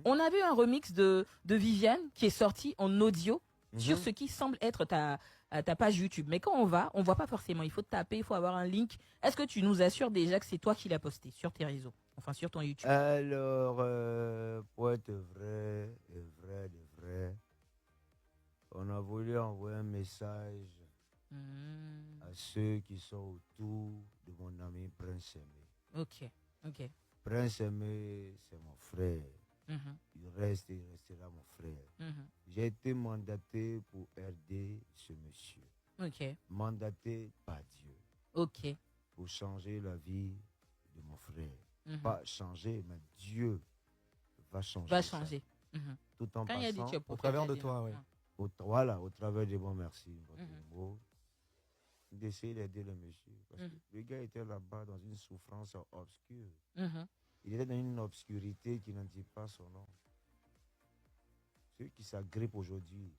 On a vu un remix de Viviane qui est sorti en audio sur Mhm. ce qui semble être ta page YouTube. Mais quand on voit pas forcément. Il faut taper, il faut avoir un link. Est-ce que tu nous assures déjà que c'est toi qui l'as posté sur tes réseaux, enfin sur ton YouTube? Alors, pour être vrai, de vrai, on a voulu envoyer un message Hmm. à ceux qui sont autour de mon ami Prince Aimé. Ok, ok. Prince Aimé, c'est mon frère. Mhm, Il reste et il restera mon frère. mhm. J'ai été mandaté pour aider ce monsieur. Ok, Mandaté par Dieu ok. pour changer la vie de mon frère. Mhm. Pas changer, mais Dieu va changer Va ça. changer. Mhm. Tout en Quand il y a dit passant, tu es Au prophète, travers il y a de dit toi, non. oui. voilà, au travers des bons merci, votre Mhm. mot, d'essayer d'aider le monsieur. Parce Mhm. que le gars était là-bas dans une souffrance obscure. Mhm. Il était dans une obscurité qui n'en dit pas son nom. Ceux qui s'agrippent aujourd'hui,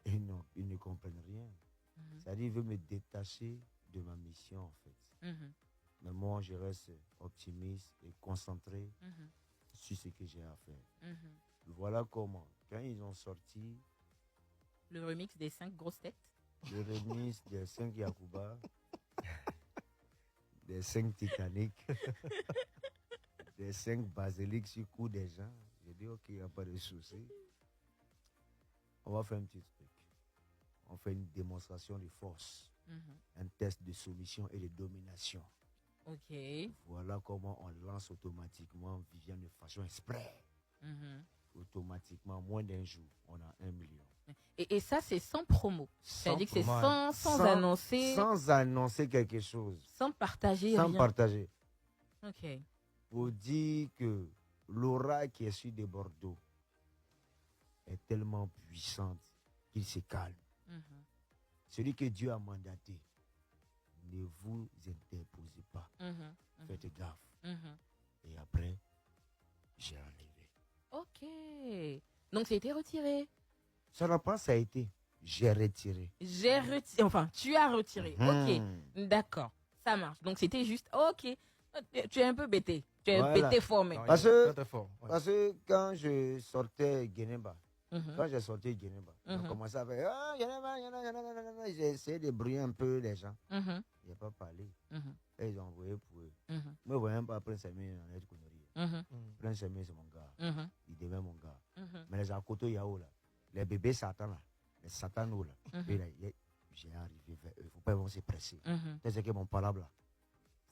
ils ne comprennent rien. Mhm. C'est-à-dire, il veut me détacher de ma mission, en fait. Mhm. Mais moi, je reste optimiste et concentré Mhm. sur ce que j'ai à faire. Mhm. Voilà comment, quand ils ont sorti Le remix des 5 grosses têtes. le remix des 5 Yakuba, des 5 Titanic, des 5 Basiliques sur le cou des gens, j'ai dit, ok, il n'y a pas de souci. On va faire un petit truc. On fait une démonstration de force, Mhm. un test de soumission et de domination. Ok. Voilà comment on lance automatiquement Viviane de façon exprès. Mhm. Automatiquement, moins d'un jour, on a 1 million. Et ça, c'est sans promo. C'est-à-dire que c'est promo, sans annoncer, sans annoncer quelque chose, sans partager sans rien. partager. Ok. Pour dire que l'aura qui est sur des Bordeaux est tellement puissante qu'il se calme. Mhm. Celui que Dieu a mandaté, ne vous interposez pas. Mhm. Faites gaffe. Mhm. Et après, j'ai enlevé. Ok. Donc, c'était retiré. Ça n'a pas, ça a été. J'ai retiré. J'ai retiré. Enfin, tu as retiré. Mhm. Ok. D'accord. Ça marche. Donc, c'était juste. Ok. Tu es un peu bêté. Tu es Voilà. bêté formé. Non, il Parce est que- très, très fort. Ouais. Parce que quand je sortais Guénéba, Mhm. quand j'ai sorti Guénéba, on Mhm. commençait à faire ah, Guénéba, j'ai essayé de briller un peu les gens. Mhm. Il n'a pas parlé. Mhm. Et ils ont envoyé pour eux. Mhm. Moi, je ne voyais pas Prince Aimé en être connerie. Mhm. Prince Aimé, c'est mon gars. Mhm. Il devient mon gars. Mhm. Mais les Akoto Yao, là, les bébés Satan, là, les Satanos, là, Mhm. et là, j'ai arrivé vers eux. Il ne faut pas ils vont se presser. Mhm. C'est que mon palabre, là,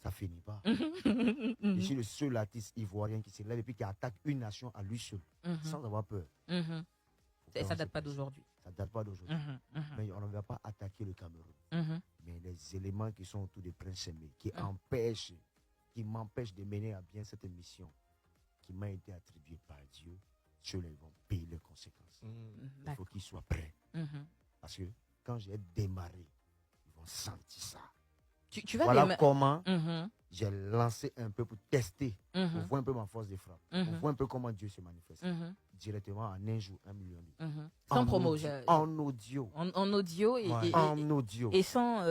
ça finit pas. Mhm. Je suis le seul artiste ivoirien qui se lève et puis qui attaque une nation à lui seul, Mhm. sans avoir peur. Mhm. Faut pas Ça ils date se pas presser. d'aujourd'hui. Ça date pas d'aujourd'hui. Mhm. Mhm. Mais on ne va pas attaquer le Cameroun. Mhm. Mais les éléments qui sont autour de Prince Aimé, qui Mhm. qui m'empêchent de mener à bien cette mission qui m'a été attribuée par Dieu, ceux-là ils vont payer les conséquences. Il faut D'accord. qu'ils soient prêts. Mhm. Parce que quand j'ai démarré, ils vont sentir ça. Tu vas Voilà démarrer. comment Mhm. j'ai lancé un peu pour tester, pour Mhm. voir un peu ma force de frappe, pour Mhm. voir un peu comment Dieu se manifeste. Mhm. Directement en un jour, 1 million. Mhm. Sans promo. En audio. En audio et, Ouais. En audio. et sans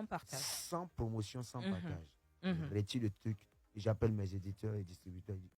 partage. Sans promotion, sans Mhm. partage. Mhm. Je retire le truc. J'appelle mes éditeurs et distributeurs.